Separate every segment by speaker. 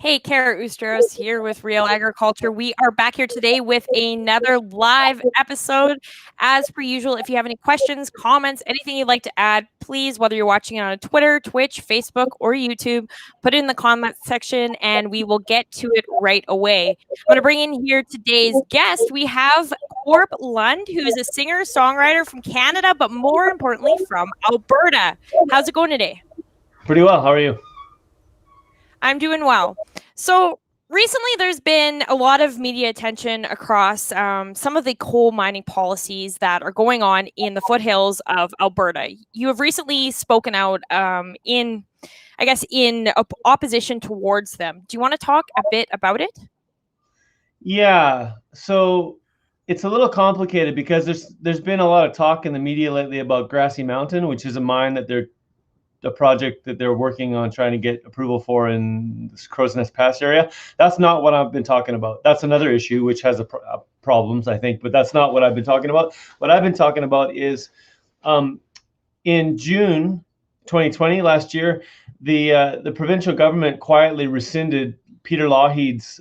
Speaker 1: Hey, Kara Ustros here with Real Agriculture. We are back here today with another live episode. As per usual, if you have any questions, comments, anything you'd like to add, please, whether you're watching it on Twitter, Twitch, Facebook, or YouTube, put it in the comment section and we will get to it right away. I'm going to bring in here today's guest. We have Corb Lund, who is a singer-songwriter from Canada, but more importantly from Alberta. How's it going today?
Speaker 2: Pretty well. How are you?
Speaker 1: I'm doing well. So recently, there's been a lot of media attention across some of the coal mining policies that are going on in the foothills of Alberta. You have recently spoken out in opposition towards them. Do you want to talk a bit about it?
Speaker 2: Yeah. So it's a little complicated because there's been a lot of talk in the media lately about Grassy Mountain, which is a mine that a project that they're working on trying to get approval for in this Crow's Nest Pass area. That's not what I've been talking about. That's another issue which has problems, I think, but that's not what I've been talking about. What I've been talking about is in June 2020, last year, the provincial government quietly rescinded Peter Lougheed's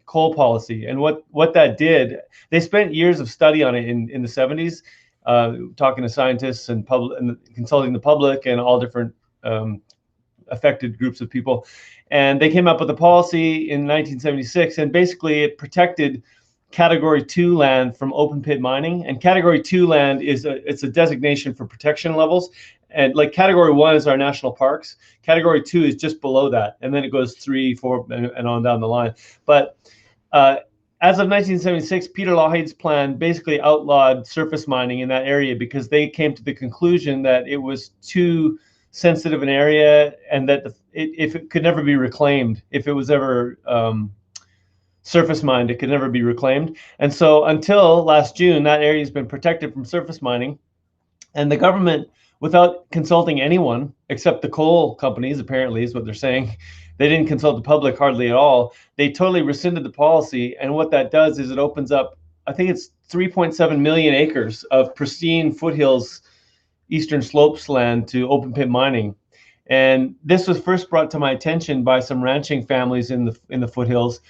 Speaker 2: coal policy. And what that did, they spent years of study on it in the 70s. Talking to scientists and consulting the public and all different affected groups of people. And they came up with a policy in 1976, and basically it protected Category 2 land from open pit mining. And Category 2 land it's a designation for protection levels. And like Category 1 is our national parks. Category 2 is just below that. And then it goes 3, 4, and on down the line. But as of 1976, Peter Lougheed's plan basically outlawed surface mining in that area because they came to the conclusion that it was too sensitive an area and that if it could never be reclaimed, if it was ever surface mined, it could never be reclaimed. And so until last June, that area has been protected from surface mining. And the government, without consulting anyone except the coal companies, apparently is what they're saying, they didn't consult the public hardly at all. They totally rescinded the policy. And what that does is it opens up, I think it's 3.7 million acres of pristine foothills, eastern slopes land to open pit mining. And this was first brought to my attention by some ranching families in the foothills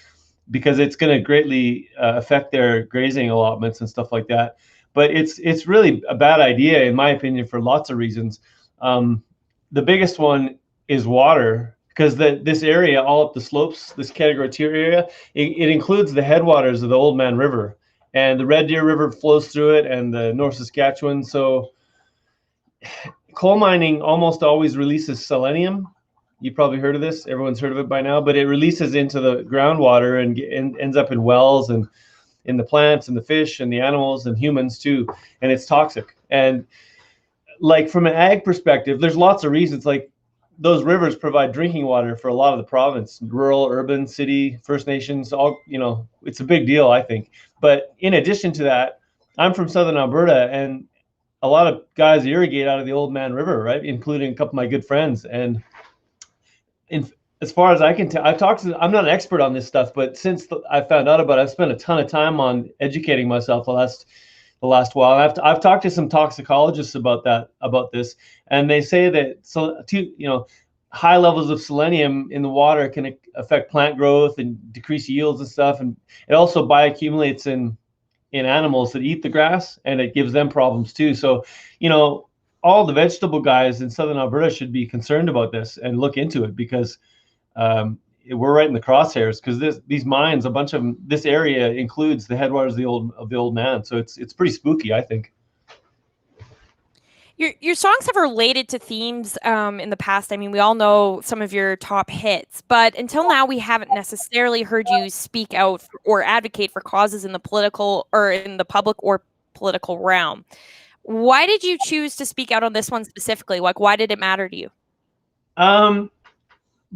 Speaker 2: because it's going to greatly affect their grazing allotments and stuff like that. But it's really a bad idea, in my opinion, for lots of reasons. The biggest one is water. Because this area, all up the slopes, this Category 2 area, it includes the headwaters of the Old Man River. And the Red Deer River flows through it and the North Saskatchewan. So coal mining almost always releases selenium. You've probably heard of this. Everyone's heard of it by now. But it releases into the groundwater and ends up in wells and in the plants and the fish and the animals and humans too. And it's toxic. And like from an ag perspective, there's lots of reasons. Like, those rivers provide drinking water for a lot of the province, rural, urban, city, First Nations, all, it's a big deal, I think. But in addition to that, I'm from Southern Alberta, and a lot of guys irrigate out of the Old Man River, right? Including a couple of my good friends. And as far as I can tell, I'm not an expert on this stuff, but since I found out about it, I've spent a ton of time on educating myself the last while. I've talked to some toxicologists about this, and they say that high levels of selenium in the water can affect plant growth and decrease yields and stuff, and it also bioaccumulates in animals that eat the grass, and it gives them problems too. So all the vegetable guys in Southern Alberta should be concerned about this and look into it, because we're right in the crosshairs, because these mines, a bunch of them, this area includes the headwaters of the old man. So it's pretty spooky, I think.
Speaker 1: Your songs have related to themes in the past. I mean, we all know some of your top hits, but until now, we haven't necessarily heard you speak out or advocate for causes in the political or in the public or political realm. Why did you choose to speak out on this one specifically? Like, why did it matter to you?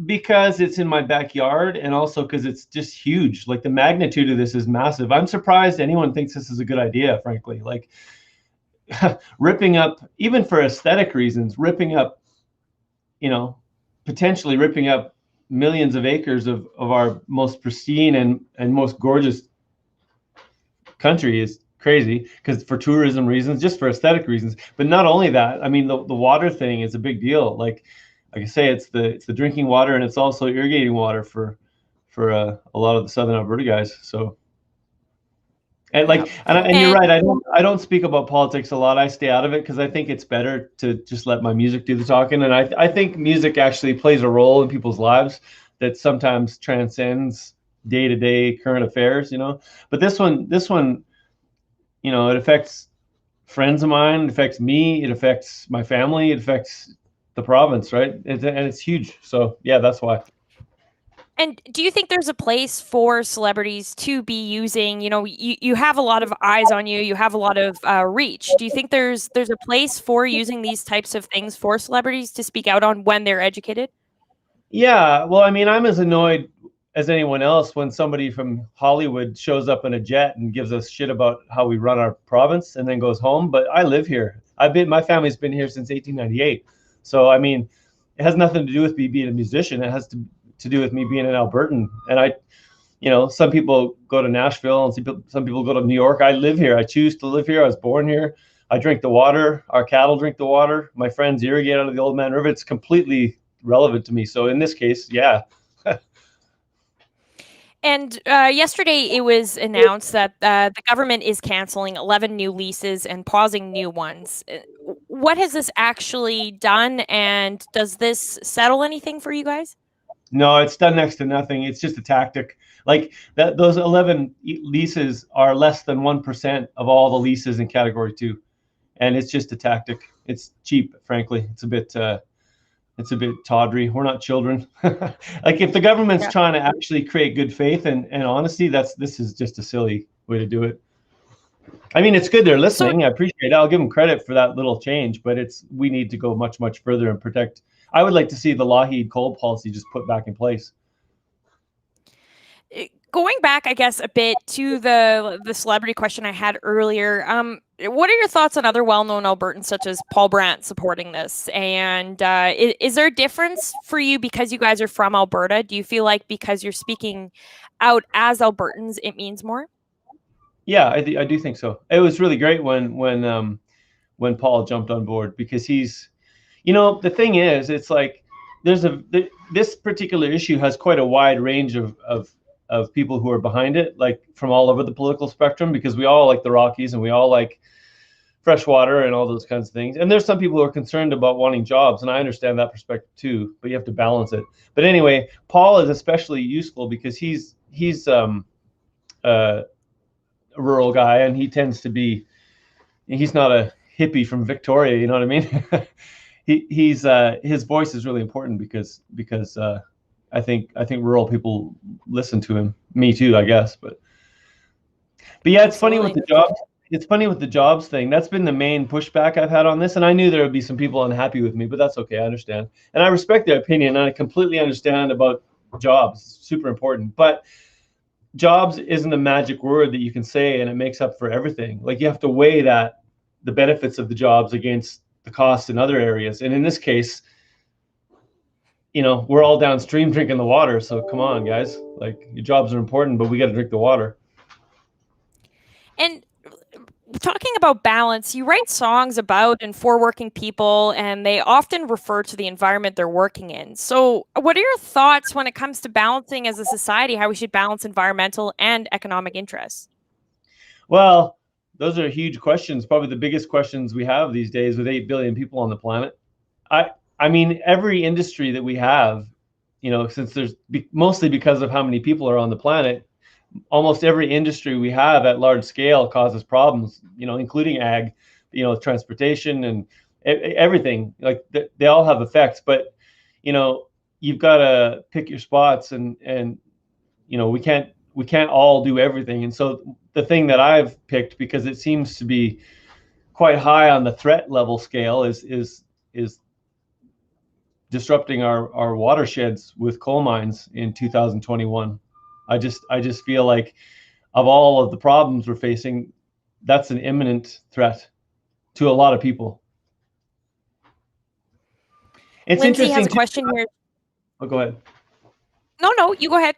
Speaker 2: Because it's in my backyard, and also because it's just huge. Like, the magnitude of this is massive. I'm surprised anyone thinks this is a good idea, frankly. Like, ripping up, even for aesthetic reasons, potentially ripping up millions of acres of our most pristine and most gorgeous country is crazy, because for tourism reasons, just for aesthetic reasons. But not only that, I mean, the water thing is a big deal. Like I say, it's the drinking water, and it's also irrigating water for for a lot of the Southern Alberta guys. So, and
Speaker 1: Yeah.
Speaker 2: and you're right. I don't speak about politics a lot. I stay out of it because I think it's better to just let my music do the talking. And I think music actually plays a role in people's lives that sometimes transcends day-to-day current affairs. But this one, it affects friends of mine, it affects me, it affects my family, it affects the province, right? And it's huge. So yeah, that's why.
Speaker 1: And do you think there's a place for celebrities to be using, you have a lot of eyes on you, you have a lot of reach. Do you think there's a place for using these types of things for celebrities to speak out on when they're educated?
Speaker 2: Yeah, well, I mean, I'm as annoyed as anyone else when somebody from Hollywood shows up in a jet and gives us shit about how we run our province and then goes home. But I live here. My family's been here since 1898. So, I mean, it has nothing to do with me being a musician. It has to do with me being an Albertan. And some people go to Nashville and some people go to New York. I live here. I choose to live here. I was born here. I drink the water. Our cattle drink the water. My friends irrigate out of the Old Man River. It's completely relevant to me. So in this case, yeah.
Speaker 1: And yesterday, it was announced that the government is canceling 11 new leases and pausing new ones. What has this actually done, and does this settle anything for you guys?
Speaker 2: No, it's done next to nothing. It's just a tactic. Like that, those 11 leases are less than 1% of all the leases in Category 2, and it's just a tactic. It's cheap, frankly. It's a bit tawdry. We're not children. Like if the government's trying to actually create good faith and honesty, this is just a silly way to do it. I mean, it's good they're listening. I appreciate it. I'll give them credit for that little change, but we need to go much, much further and protect. I would like to see the Lougheed coal policy just put back in place.
Speaker 1: Going back, I guess, a bit to the celebrity question I had earlier, what are your thoughts on other well-known Albertans such as Paul Brandt supporting this? And is there a difference for you because you guys are from Alberta? Do you feel like because you're speaking out as Albertans, it means more?
Speaker 2: Yeah, I do think so. It was really great when Paul jumped on board because he's, the thing is, it's like this particular issue has quite a wide range of people who are behind it, like from all over the political spectrum, because we all like the Rockies and we all like fresh water and all those kinds of things. And there's some people who are concerned about wanting jobs, and I understand that perspective too, but you have to balance it. But anyway, Paul is especially useful because he's a rural guy, and he's not a hippie from Victoria, you know what I mean? His voice is really important because I think rural people listen to him. Me too, I guess. But yeah, it's funny with the jobs. It's funny with the jobs thing. That's been the main pushback I've had on this, and I knew there would be some people unhappy with me, but that's okay. I understand, and I respect their opinion, and I completely understand about jobs. It's super important, but jobs isn't a magic word that you can say and it makes up for everything. Like you have to weigh the benefits of the jobs against the costs in other areas, and in this case, we're all downstream drinking the water. So come on, guys. Like your jobs are important, but we got to drink the water.
Speaker 1: And talking about balance, you write songs about and for working people, and they often refer to the environment they're working in. So what are your thoughts when it comes to balancing as a society, how we should balance environmental and economic interests?
Speaker 2: Well, those are huge questions, probably the biggest questions we have these days with 8 billion people on the planet. I mean, every industry that we have, since there's mostly because of how many people are on the planet, almost every industry we have at large scale causes problems, including ag, transportation and everything. Like they all have effects, but, you've got to pick your spots and we can't all do everything. And so the thing that I've picked, because it seems to be quite high on the threat level scale, is disrupting our watersheds with coal mines in 2021. I just feel like of all of the problems we're facing, that's an imminent threat to a lot of people. It's
Speaker 1: Lindsay
Speaker 2: interesting.
Speaker 1: Has a question here.
Speaker 2: Oh, go ahead.
Speaker 1: No, you go ahead.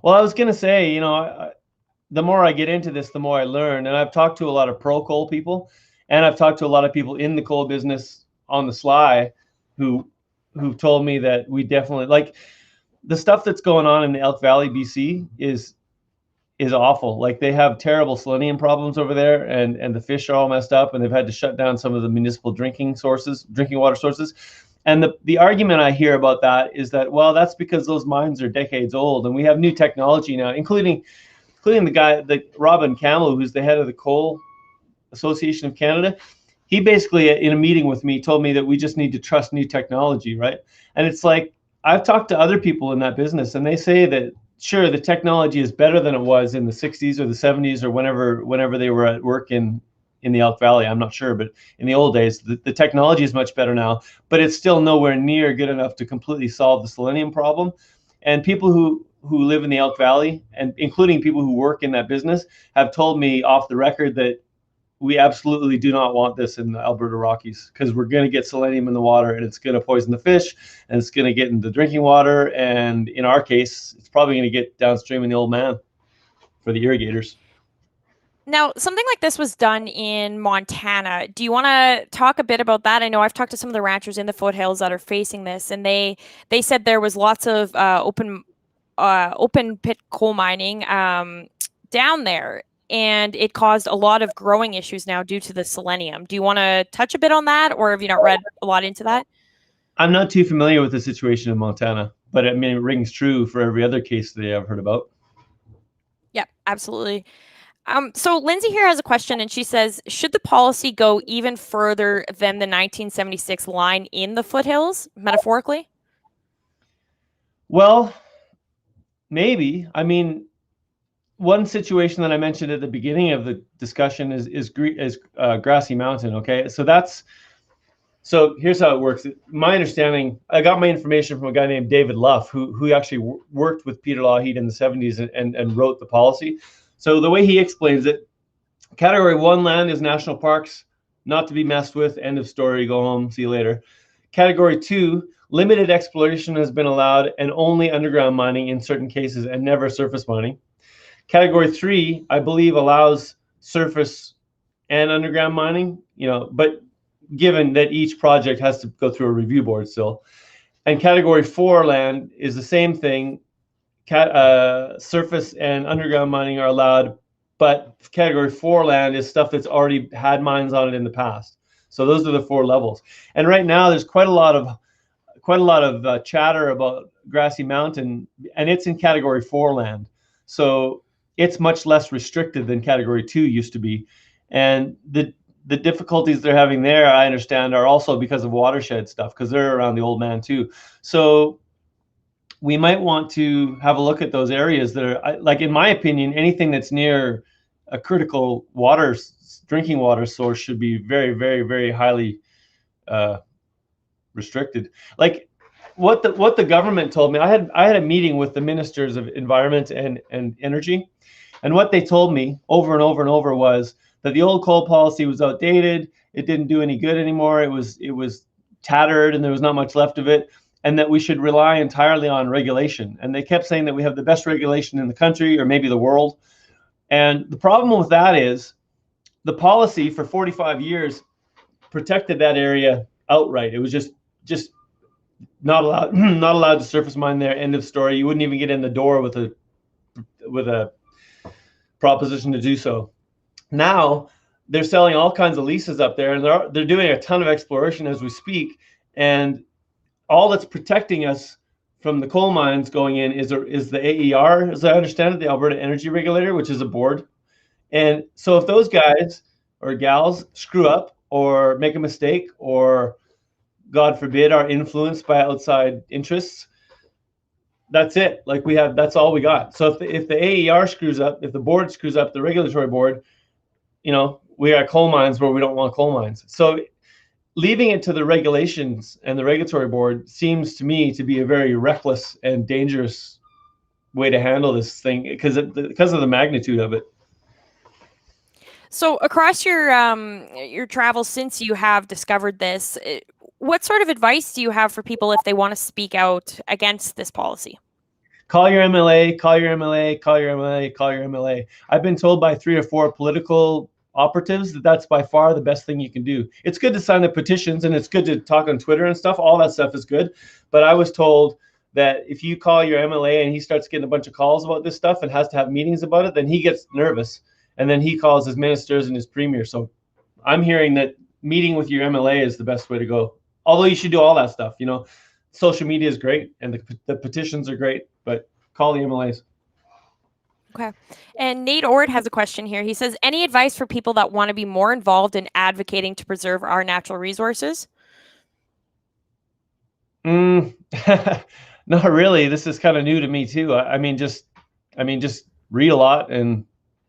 Speaker 2: Well, I was going to say, the more I get into this, the more I learn. And I've talked to a lot of pro coal people, and I've talked to a lot of people in the coal business on the sly who've told me that we definitely, like, the stuff that's going on in the Elk Valley, BC is awful. Like they have terrible selenium problems over there, and the fish are all messed up, and they've had to shut down some of the municipal drinking water sources. And the argument I hear about that is that, well, that's because those mines are decades old, and we have new technology now, including the guy, Robin Camel, who's the head of the Coal Association of Canada. He basically, in a meeting with me, told me that we just need to trust new technology, right? And it's like, I've talked to other people in that business, and they say that, sure, the technology is better than it was in the 60s or the 70s or whenever they were at work in the Elk Valley. I'm not sure, but in the old days, the technology is much better now, but it's still nowhere near good enough to completely solve the selenium problem. And people who live in the Elk Valley, and including people who work in that business, have told me off the record that we absolutely do not want this in the Alberta Rockies, because we're going to get selenium in the water, and it's going to poison the fish, and it's going to get into drinking water, and in our case, it's probably going to get downstream in the Old Man for the irrigators.
Speaker 1: Now, something like this was done in Montana. Do you want to talk a bit about that? I know I've talked to some of the ranchers in the foothills that are facing this, and they said there was lots of open pit coal mining down there, and it caused a lot of growing issues now due to the selenium. Do you want to touch a bit on that, or have you not read a lot into that?
Speaker 2: I'm not too familiar with the situation in Montana, but I mean, it rings true for every other case that I've heard about.
Speaker 1: Yeah, absolutely. So Lindsay here has a question, and she says, should the policy go even further than the 1976 line in the foothills, metaphorically?
Speaker 2: Well, maybe. I mean, one situation that I mentioned at the beginning of the discussion is Grassy Mountain. Okay, so here's how it works. My understanding, I got my information from a guy named David Luff, who actually worked with Peter Lougheed in the 70s and wrote the policy. So the way he explains it, Category 1 land is national parks, not to be messed with. End of story. Go home. See you later. Category 2, limited exploration has been allowed, and only underground mining in certain cases, and never surface mining. Category 3, I believe, allows surface and underground mining, but given that each project has to go through a review board still. And Category 4 land is the same thing. Surface and underground mining are allowed, but Category 4 land is stuff that's already had mines on it in the past. So those are the 4 levels. And right now, there's quite a lot of chatter about Grassy Mountain, and it's in Category 4 land. So it's much less restricted than Category 2 used to be. And the difficulties they're having there, I understand, are also because of watershed stuff, because they're around the Old Man too. So we might want to have a look at those areas that are, like, in my opinion, anything that's near a critical drinking water source should be very, very, very highly restricted. Like what the government told me, I had a meeting with the ministers of environment and energy, and what they told me over and over and over was that the old coal policy was outdated. It didn't do any good anymore. It was tattered, and there was not much left of it, and that we should rely entirely on regulation. And they kept saying that we have the best regulation in the country, or maybe the world. And the problem with that is the policy for 45 years protected that area outright. It was just not allowed to surface mine there. End of story. You wouldn't even get in the door with a proposition to do so. Now they're selling all kinds of leases up there, and they're doing a ton of exploration as we speak. And all that's protecting us from the coal mines going in is the AER, as I understand it, the Alberta Energy Regulator, which is a board. And so if those guys or gals screw up or make a mistake, or God forbid are influenced by outside interests, that's it. Like that's all we got. So if the AER screws up, if the board screws up, the regulatory board, we got coal mines where we don't want coal mines. So leaving it to the regulations and the regulatory board seems to me to be a very reckless and dangerous way to handle this thing, because of the magnitude of it.
Speaker 1: So across your travels since you have discovered this, what sort of advice do you have for people if they want to speak out against this policy?
Speaker 2: Call your MLA, call your MLA, call your MLA, call your MLA. I've been told by 3 or 4 political operatives that that's by far the best thing you can do. It's good to sign the petitions, and it's good to talk on Twitter and stuff. All that stuff is good. But I was told that if you call your MLA and he starts getting a bunch of calls about this stuff and has to have meetings about it, then he gets nervous, and then he calls his ministers and his premier. So I'm hearing that meeting with your MLA is the best way to go. Although you should do all that stuff, social media is great and the petitions are great, but call the MLAs.
Speaker 1: Okay. And Nate Ord has a question here. He says, any advice for people that want to be more involved in advocating to preserve our natural resources?
Speaker 2: Not really. This is kind of new to me too. Just read a lot and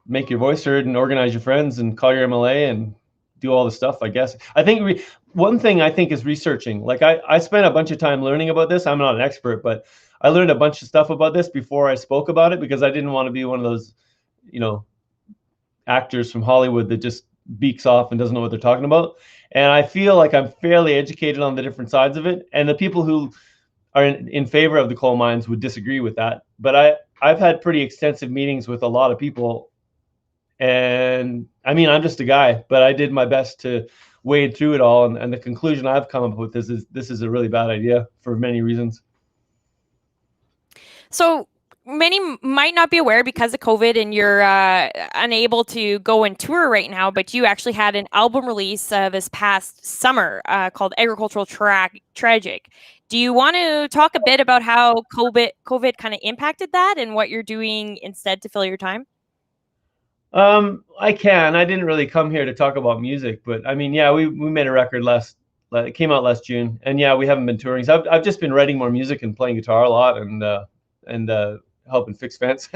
Speaker 2: make your voice heard and organize your friends and call your MLA and do all the stuff, I guess. I think one thing I think is researching. Like I spent a bunch of time learning about this. I'm not an expert, but I learned a bunch of stuff about this before I spoke about it because I didn't want to be one of those, actors from Hollywood that just beaks off and doesn't know what they're talking about. And I feel like I'm fairly educated on the different sides of it. And the people who are in favor of the coal mines would disagree with that. But I've had pretty extensive meetings with a lot of people. And I'm just a guy, but I did my best to wade through it all. And the conclusion I've come up with is this is a really bad idea for many reasons.
Speaker 1: So many might not be aware because of COVID and you're unable to go and tour right now, but you actually had an album release this past summer called Agricultural Tragic. Do you want to talk a bit about how COVID kind of impacted that and what you're doing instead to fill your time?
Speaker 2: I can. I didn't really come here to talk about music, but we made a record it came out last June, and we haven't been touring. So I've just been writing more music and playing guitar a lot and helping fix fence.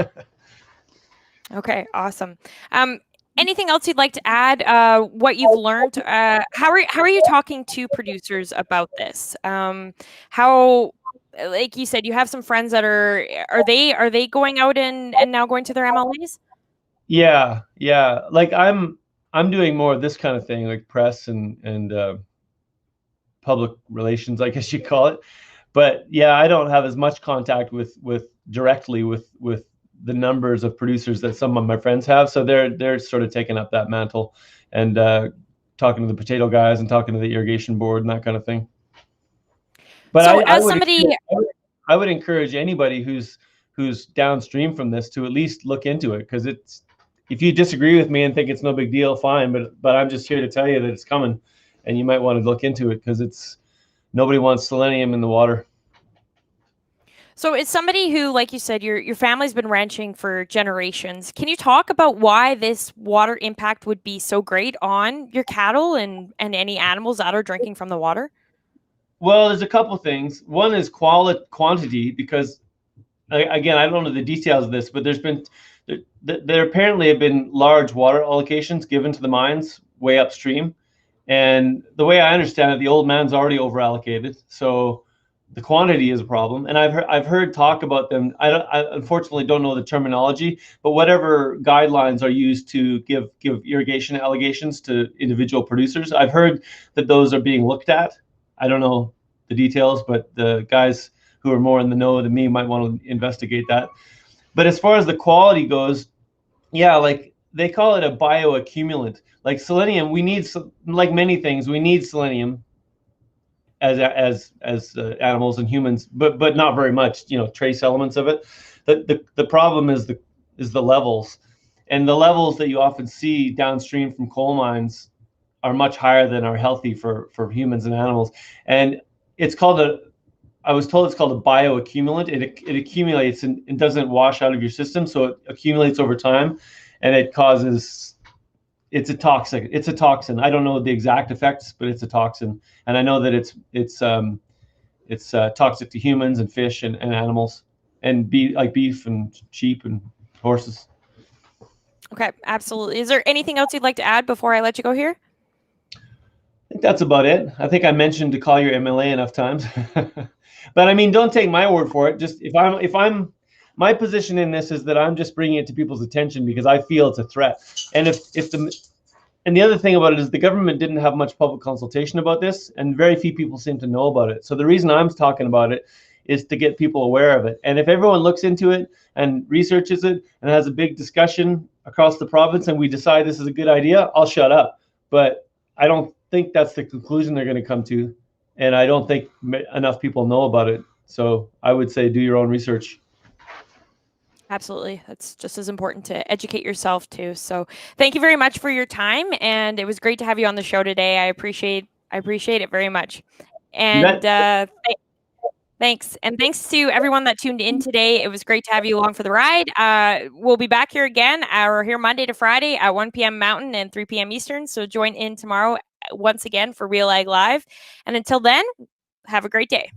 Speaker 1: Okay, awesome. Anything else you'd like to add? What you've learned? How are you talking to producers about this? How, like you said, you have some friends that are they going out and now going to their MLAs?
Speaker 2: Yeah. Like I'm doing more of this kind of thing, like press and public relations, I guess you call it. But I don't have as much contact with directly with the numbers of producers that some of my friends have. So they're sort of taking up that mantle and talking to the potato guys and talking to the irrigation board and that kind of thing. But
Speaker 1: so
Speaker 2: I would encourage anybody who's downstream from this to at least look into it, because if you disagree with me and think it's no big deal, fine. But I'm just here to tell you that it's coming, and you might want to look into it because nobody wants selenium in the water.
Speaker 1: So it's somebody who, like you said, your family's been ranching for generations. Can you talk about why this water impact would be so great on your cattle and any animals that are drinking from the water?
Speaker 2: Well, there's a couple things. One is quantity, because again, I don't know the details of this, but there apparently have been large water allocations given to the mines way upstream. And the way I understand it, the old man's already over allocated. So the quantity is a problem. And I've heard talk about them. I unfortunately don't know the terminology, but whatever guidelines are used to give irrigation allegations to individual producers, I've heard that those are being looked at. I don't know the details, but the guys who are more in the know than me might want to investigate that. But as far as the quality goes, like they call it a bioaccumulant. Like selenium, we need, like many things, we need selenium as animals and humans, but not very much. Trace elements of it. The problem is the levels, and the levels that you often see downstream from coal mines are much higher than are healthy for humans and animals. And I was told it's called a bioaccumulant. It accumulates and doesn't wash out of your system, so it accumulates over time, and it causes. It's a toxin. I don't know the exact effects, but it's a toxin, and I know that it's toxic to humans and fish and animals, and beef and sheep and horses.
Speaker 1: Okay, absolutely. Is there anything else you'd like to add before I let you go here?
Speaker 2: I think that's about it. I think I mentioned to call your MLA enough times. But don't take my word for it. Just if I'm my position in this is that I'm just bringing it to people's attention because I feel it's a threat. And the other thing about it is the government didn't have much public consultation about this, and very few people seem to know about it. So the reason I'm talking about it is to get people aware of it. And if everyone looks into it and researches it and has a big discussion across the province and we decide this is a good idea, I'll shut up. But I don't think that's the conclusion they're going to come to. And I don't think enough people know about it So I would say do your own research.
Speaker 1: Absolutely. That's just as important to educate yourself too. So thank you very much for your time. And it was great to have you on the show today. I appreciate it very much. And thanks. And thanks to everyone that tuned in today. It was great to have you along for the ride. We'll be back here again. We're here Monday to Friday at 1 p.m. Mountain and 3 p.m. Eastern. So join in tomorrow once again for RealAg Live. And until then, have a great day.